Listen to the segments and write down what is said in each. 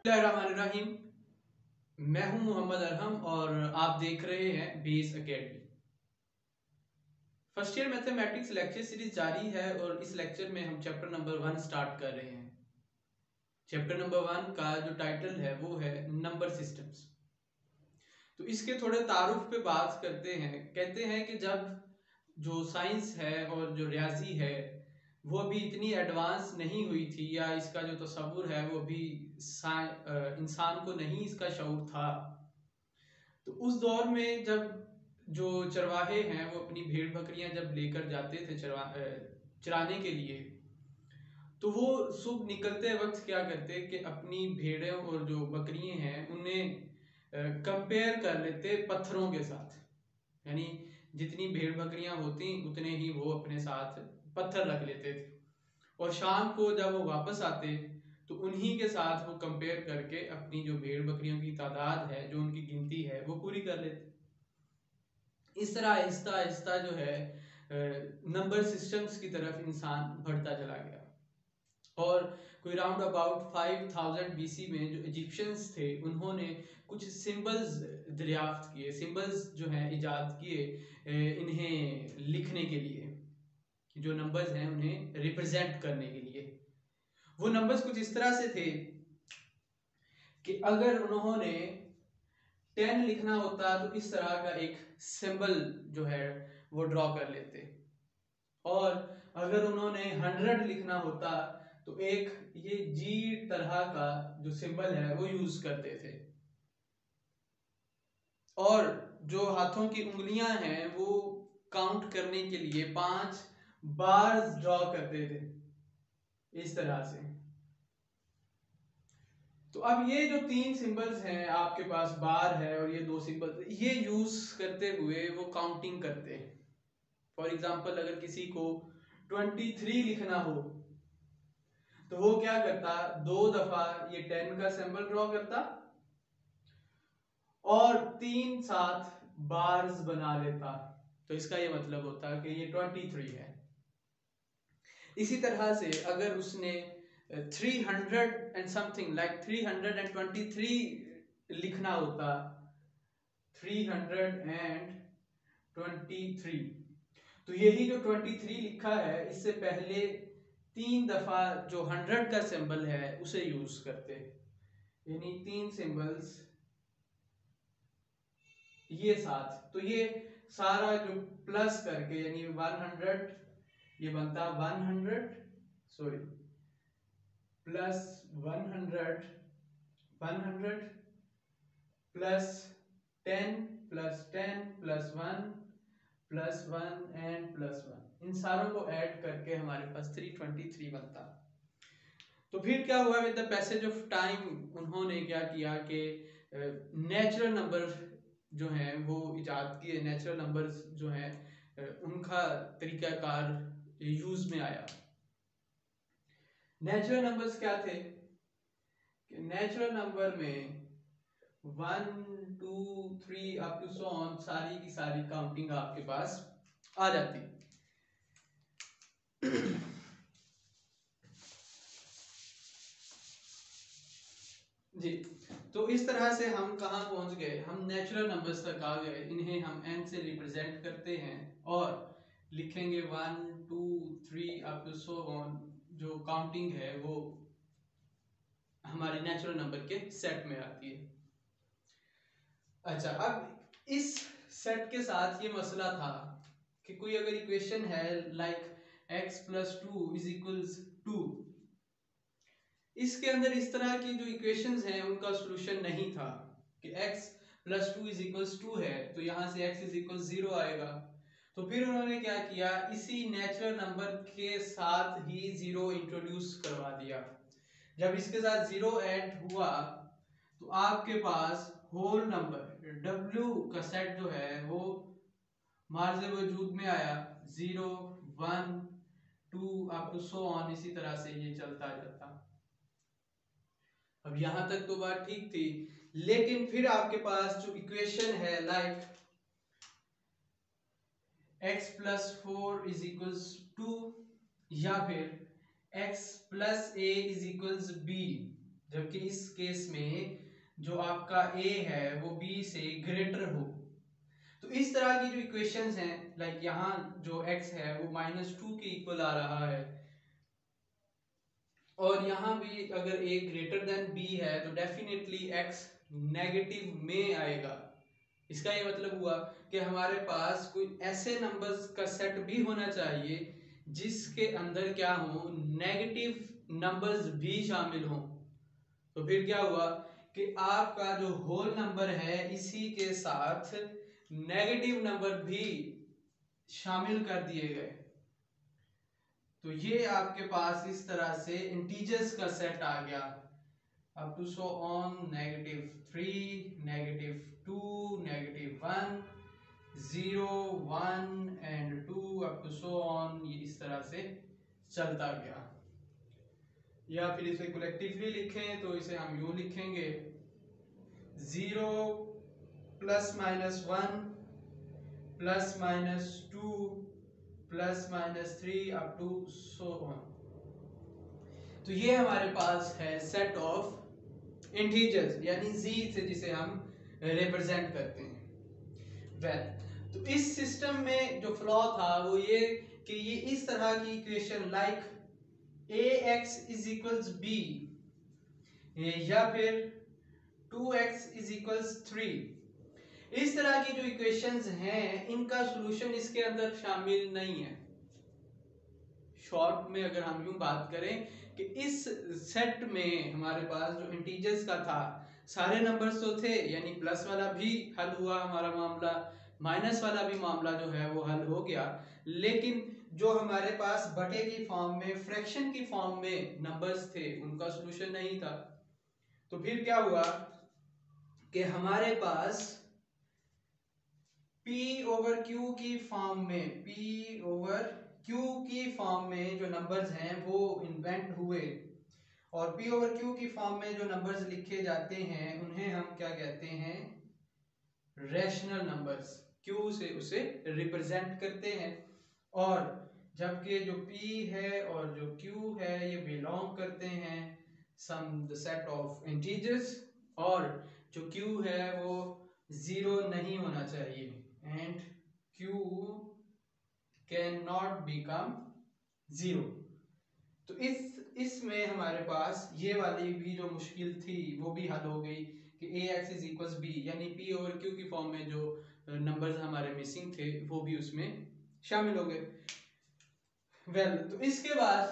बिस्मिल्लाहिर्रहमानिर्रहीम। मैं हूं मोहम्मद अरहम और आप देख रहे हैं base academy. First year mathematics lecture series जारी है और इस लेक्चर में हम चैप्टर नंबर 1 स्टार्ट कर रहे हैं। चैप्टर नंबर 1 का जो टाइटल है वो है नंबर सिस्टम्स। तो इसके थोड़े तारुफ पे बात करते हैं। कहते हैं कि जब जो साइंस है और जो रियाजी है वो अभी इतनी एडवांस नहीं हुई थी, या इसका जो तस्वुर है वो अभी इंसान को नहीं इसका शऊर था। तो उस दौर में जब जो चरवाहे हैं वो अपनी भेड़ बकरियां जब लेकर जाते थे चराने के लिए, तो वो सुबह निकलते वक्त क्या करते कि अपनी भेड़ें और जो बकरियां हैं उन्हें कंपेयर कर लेते पत्थरों के साथ। यानी जितनी भेड़ बकरियां होती उतने ही वो अपने साथ पत्थर रख लेते थे, और शाम को जब वो वापस आते तो उन्हीं के साथ वो कंपेयर करके अपनी जो भेड़ बकरियों की तादाद है, जो उनकी गिनती है, वो पूरी कर लेते। इस तरह आहिस्ता आहिस्ता जो है नंबर सिस्टम्स की तरफ इंसान बढ़ता चला गया। और कोई राउंड अबाउट 5000 बीसी में जो इजिप्शियंस थे उन्होंने कुछ सिंबल्स दरियाफ्त किए, सिंबल्स जो हैं इजाद किए इन्हें लिखने के लिए, जो नंबर्स हैं उन्हें रिप्रेजेंट करने के लिए। वो नंबर्स कुछ इस तरह से थे कि अगर उन्होंने 10 लिखना होता तो इस तरह का एक सिंबल जो है वो ड्रॉ कर लेते, और अगर उन्होंने 100 लिखना होता तो एक ये जी तरह का जो सिंबल है वो यूज करते थे। और जो हाथों की उंगलियां हैं वो काउंट करने के लिए 5 बार्स ड्रॉ करते थे इस तरह से। तो अब ये जो 3 सिंबल्स हैं, आपके पास बार है और ये 2 सिंबल, ये यूज करते हुए वो काउंटिंग करते हैं। फॉर एग्जाम्पल अगर किसी को 23 लिखना हो तो वो क्या करता, 2 दफा ये 10 का सिंबल ड्रॉ करता और 3 साथ बार्स बना लेता। तो इसका ये मतलब होता कि ये 23 है। इसी तरह से अगर उसने 300 एंड समथिंग लाइक 323 लिखना होता, 323, तो यही जो 23 लिखा है इससे पहले 3 दफा जो 100 का सिंबल है उसे यूज करते, यानी 3 सिंबल्स ये साथ। तो ये सारा जो प्लस करके यानी 100 ये बनता 100, sorry, plus 100, 100 plus 10 plus 10 plus 1 plus 1 and plus 1, इन सारों को ऐड करके हमारे पास 323 बनता। तो फिर क्या हुआ, with the passage of time उन्होंने क्या किया कि नेचुरल नंबर जो हैं वो इजाद किए। नेचुरल नंबर्स जो हैं उनका तरीकाकार यूज में आया। नेचुरल नंबर्स क्या थे कि नेचुरल नंबर में 1 2 3 अप टू सो ऑन सारी की सारी काउंटिंग आपके पास आ जाती। जी, तो इस तरह से हम कहाँ पहुंच गए, हम नेचुरल नंबर्स तक आ गए। इन्हें हम n से रिप्रेजेंट करते हैं और लिखेंगे 1 2 3 अप टू सो ऑन। जो काउंटिंग है वो हमारे नेचुरल नंबर के सेट में आती है। अच्छा, अब इस सेट के साथ ये मसला था कि कोई अगर इक्वेशन है like x plus 2 is equals 2, इसके अंदर इस तरह की जो इक्वेशंस हैं उनका सॉल्यूशन नहीं था कि x प्लस 2 इज इक्वल्स 2 है तो यहाँ से x इज इक्वल्स 0 आएगा। तो फिर उन्होंने क्या किया, इसी नेचुरल नंबर के साथ ही 0 इंट्रोड्यूस करवा दिया। जब इसके साथ 0 ऐड हुआ तो आपके पास होल नंबर w का सेट जो है वो मार्जे वजूद में आया। 0 1 2 अप टू सो ऑन, इसी तरह से ये चलता जाता। अब यहां तक तो बात ठीक थी, लेकिन फिर आपके पास जो इक्वेशन है like x plus 4 is equals 2 या फिर x plus a is equals b, जबकि इस केस में जो आपका a है वो b से ग्रेटर हो। तो इस तरह की जो इक्वेशंस हैं, लाइक यहाँ जो x है वो -2 के इक्वल आ रहा है, और यहाँ भी अगर a ग्रेटर देन b है तो डेफिनेटली x नेगेटिव में आएगा। इसका ये मतलब हुआ कि हमारे पास कोई ऐसे नंबर्स का सेट भी होना चाहिए जिसके अंदर क्या हो, नेगेटिव नंबर्स भी शामिल हों। तो फिर क्या हुआ कि आपका जो होल नंबर है इसी के साथ नेगेटिव नंबर भी शामिल कर दिए गए। तो ये आपके पास इस तरह से इंटीजर्स का सेट आ गया, up to so on -3, -2, -1, 0, 1 and 2 up to so on, ये इस तरह से चलता गया। या फिर इसे कलेक्टिवली लिखें तो इसे हम यूं लिखेंगे 0 +-1 +-2 +-3 अप टू सो ऑन। तो ये हमारे पास है सेट ऑफ इंटीजर्स, यानी z से जिसे हम रिप्रेजेंट करते हैं। वेल, तो इस सिस्टम में जो फ्लॉ था वो ये कि ये इस तरह की इक्वेशन लाइक ax = b या फिर 2x = 3, इस तरह की जो इक्वेशंस हैं इनका सॉल्यूशन इसके अंदर शामिल नहीं है। शॉर्ट में अगर हम यूं बात करें कि इस सेट में हमारे पास जो इंटीजर्स का था सारे नंबर्स तो थे, यानी प्लस वाला भी हल हुआ हमारा मामला, माइनस वाला भी मामला जो है वो हल हो गया, लेकिन जो हमारे पास बटे की फॉर्म में, फ्रैक्शन की फॉर्म में नंबर्स थे उनका सॉल्यूशन नहीं था। तो फिर क्या हुआ कि हमारे पास P/Q की फॉर्म में, P/Q की फॉर्म में जो नंबर्स हैं वो इन्वेंट हुए, और P/Q की फॉर्म में जो नंबर्स लिखे जाते हैं उन्हें हम क्या कहते हैं, रैशनल नंबर्स। Q से उसे रिप्रेजेंट करते हैं, और जबकि जो P है और जो Q है ये बिलोंग करते हैं some the set of integers, और जो Q है वो 0 नहीं होना चाहिए, and Q cannot become 0। तो इसमें हमारे पास ये वाली भी जो मुश्किल थी वो भी हल हो गई कि ax = b, यानी P/Q की फॉर्म में जो नंबर्स हमारे मिसिंग थे वो भी उसमें शामिल हो गए। वेल, तो इसके बाद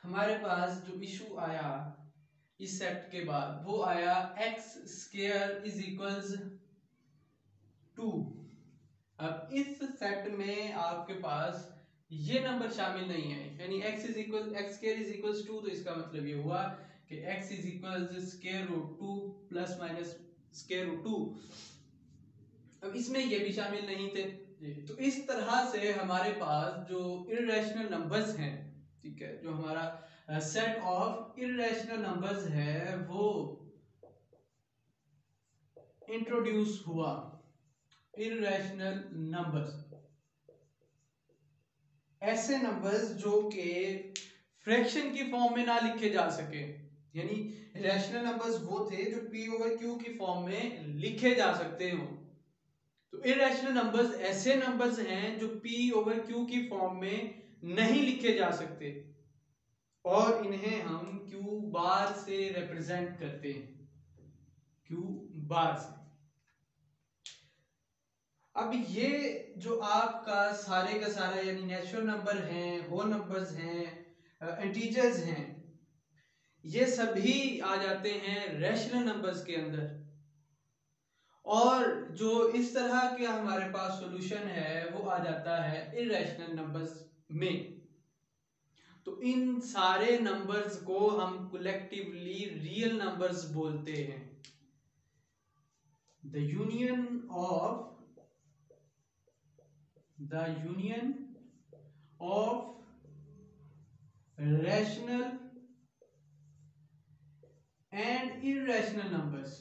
हमारे पास जो इशू आया इस सेट के बाद वो आया x² = 2। अब इस सेट में आपके पास ये नंबर शामिल नहीं है, यानी x² = 2, तो इसका मतलब ये हुआ कि x √2 ± √2। अब इसमें ये भी शामिल नहीं थे। तो इस तरह से हमारे पास जो इर्रेशनल नंबर्स हैं, ठीक है, जो हमारा सेट ऑफ इर्रेशनल नंबर्स है वो इंट्रोड्यूस हुआ। इर्रेशनल नंबर्स, ऐसे नंबर्स जो कि फ्रैक्शन की फॉर्म में ना लिखे जा सके, यानी रैशनल नंबर्स वो थे जो P/Q की फॉर्म में लिखे जा सकते हो। तो इर्रेशनल नंबर्स ऐसे नंबर्स हैं जो P/Q की फॉर्म में नहीं लिखे जा सकते, और इन्हें हम Q बार से रिप्रेजेंट करते हैं, Q बार से। अब ये जो आपका सारे का सारा यानी नेचुरल नंबर हैं, होल नंबर्स हैं, इंटीजर्स हैं, ये सभी आ जाते हैं रैशनल नंबर्स के अंदर, और जो इस तरह के हमारे पास सॉल्यूशन है वो आ जाता है इर्रेशनल नंबर्स में। तो इन सारे नंबर्स को हम कलेक्टिवली रियल नंबर्स बोलते हैं। The union of rational and irrational numbers,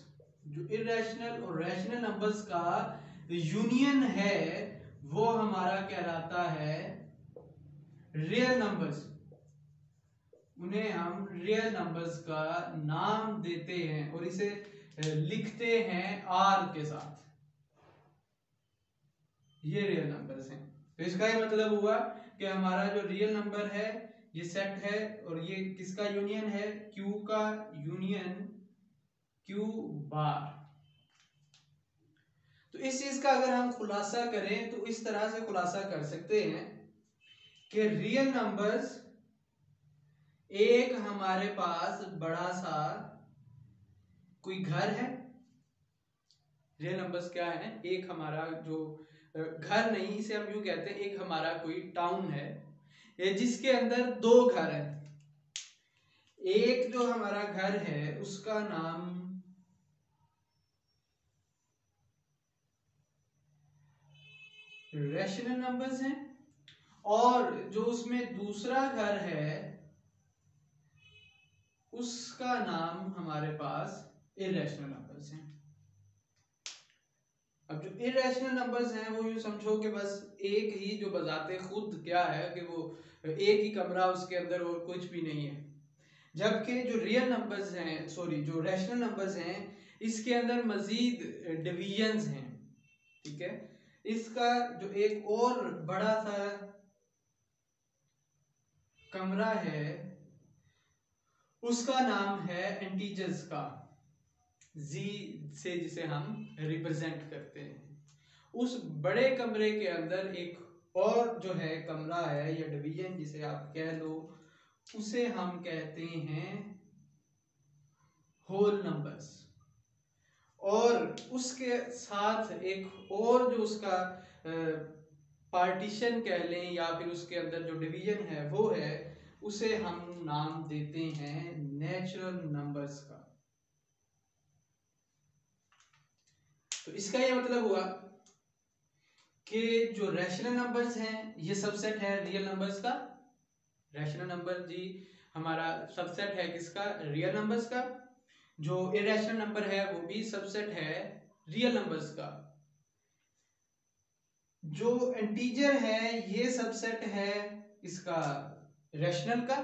जो इर्रेशनल और रैशनल नंबर्स का यूनियन है वो हमारा कहलाता है रियल नंबर्स। उन्हें हम रियल नंबर्स का नाम देते हैं और इसे लिखते हैं आर के साथ। ये रियल नंबर्स हैं। तो इसका ये मतलब हुआ कि हमारा जो रियल नंबर है ये सेट है और ये किसका यूनियन है, क्यू का यूनियन क्यू बार। तो इस चीज का अगर हम खुलासा करें तो इस तरह से खुलासा कर सकते हैं कि रियल नंबर्स एक हमारे पास बड़ा सा कोई घर है। रियल नंबर्स क्या है, एक हमारा जो घर नहीं, इसे हम यूं कहते हैं, एक हमारा कोई टाउन है जिसके अंदर दो घर हैं। एक जो हमारा घर है उसका नाम रैशनल नंबर्स है और जो उसमें दूसरा घर है उसका नाम हमारे पास इरेशनल नंबर्स हैं। अब जो इरेशनल नंबर्स हैं वो यूं समझो कि बस एक ही जो बजाते खुद क्या है कि वो एक ही कमरा, उसके अंदर और कुछ भी नहीं है। जबकि जो रियल नंबर्स हैं, सॉरी जो रैशनल नंबर्स हैं, इसके अंदर मजीद डिवीजन्स हैं। ठीक है, इसका जो एक और बड़ा सा कमरा है उसका नाम है इंटीजर्स का, जी से जिसे हम रिप्रेजेंट करते हैं। उस बड़े कमरे के अंदर एक और जो है कमरा है या डिवीजन जिसे आप कह लो, उसे हम कहते हैं होल नंबर्स। और उसके साथ एक और जो उसका पार्टीशन कह लें या फिर उसके अंदर जो डिवीजन है वो है, उसे हम नाम देते हैं नेचुरल नंबर्स का। तो इसका ये मतलब हुआ कि जो रैशनल नंबर्स हैं ये सबसेट है रियल नंबर्स का। रैशनल नंबर जी हमारा सबसेट है किसका, रियल नंबर्स का। जो इरेशनल नंबर है वो भी सबसेट है रियल नंबर्स का। जो इंटीजर है ये सबसेट है इसका रैशनल का।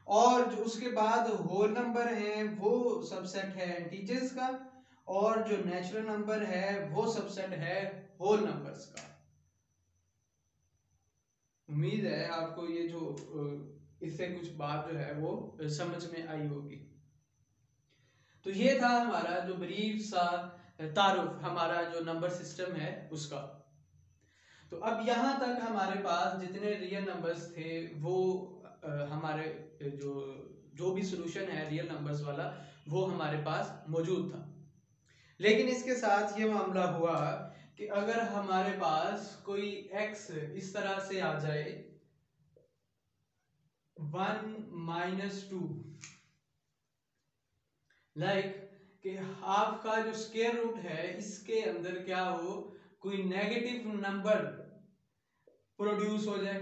और जो उसके बाद होल नंबर है वो सबसेट है इंटीजर्स का। और जो नेचुरल नंबर है वो सबसेट है होल नंबर्स का। उम्मीद है आपको ये जो इससे कुछ बात जो है वो समझ में आई होगी। तो ये था हमारा जो ब्रीफ सा तारुफ हमारा जो नंबर सिस्टम है उसका। तो अब यहाँ तक हमारे पास जितने रियल नंबर्स थे वो हमारे जो जो भी सोल्यूशन है रियल नंबर्स वाला वो हमारे पास मौजूद था। लेकिन इसके साथ ये मामला हुआ कि अगर हमारे पास कोई x इस तरह से आ जाए 1 - 2, लाइक कि आपका जो स्क्वायर रूट है इसके अंदर क्या हो, कोई नेगेटिव नंबर प्रोड्यूस हो जाए।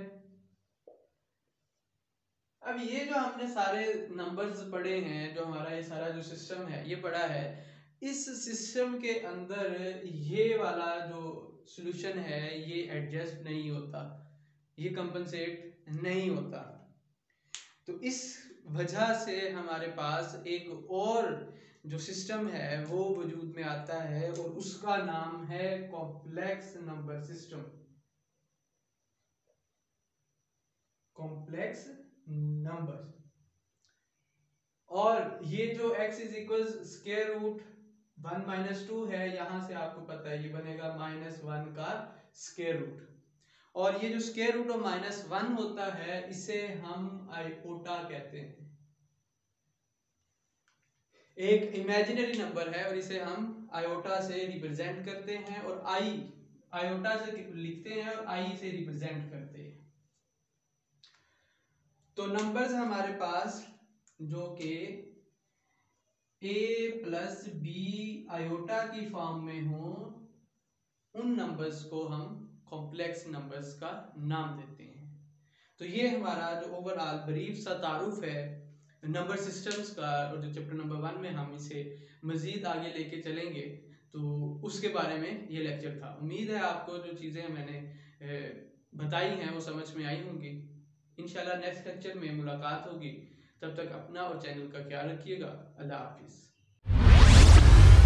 अब ये जो हमने सारे नंबर्स पढ़े हैं, जो हमारा ये सारा जो सिस्टम है ये पढ़ा है, इस सिस्टम के अंदर ये वाला जो सॉल्यूशन है ये एडजस्ट नहीं होता, ये कंपनसेट नहीं होता। तो इस वजह से हमारे पास एक और जो सिस्टम है वो वजूद में आता है और उसका नाम है complex number system. Complex number. और ये जो x is equal square root 1 - 2 है, यहां से आपको पता है ये बनेगा -1 का स्क्वायर रूट। और ये जो स्क्वायर रूट ऑफ -1 होता है इसे हम आयोटा कहते हैं। एक इमेजिनरी नंबर है और इसे हम आयोटा से रिप्रेजेंट करते हैं और आई आयोटा से लिखते हैं और आई से रिप्रेजेंट करते हैं। तो नंबर्स हमारे पास जो कि a+b आयोटा की फॉर्म में हो, उन नंबर्स को हम कॉम्प्लेक्स नंबर्स का नाम देते हैं। तो ये हमारा जो ओवरऑल ब्रीफ सा तारुफ है नंबर सिस्टम्स का, और जो चैप्टर नंबर 1 में हम इसे मजीद आगे लेके चलेंगे तो उसके बारे में ये लेक्चर था। उम्मीद है आपको जो चीज़ें मैंने बताई हैं वो समझ में आई होंगी। इंशाल्लाह इंशाल्लाह नेक्स्ट लेक्चर में मुलाकात होगी। तब तक अपना और चैनल का ख्याल रखिएगा। अल्लाह हाफिज़।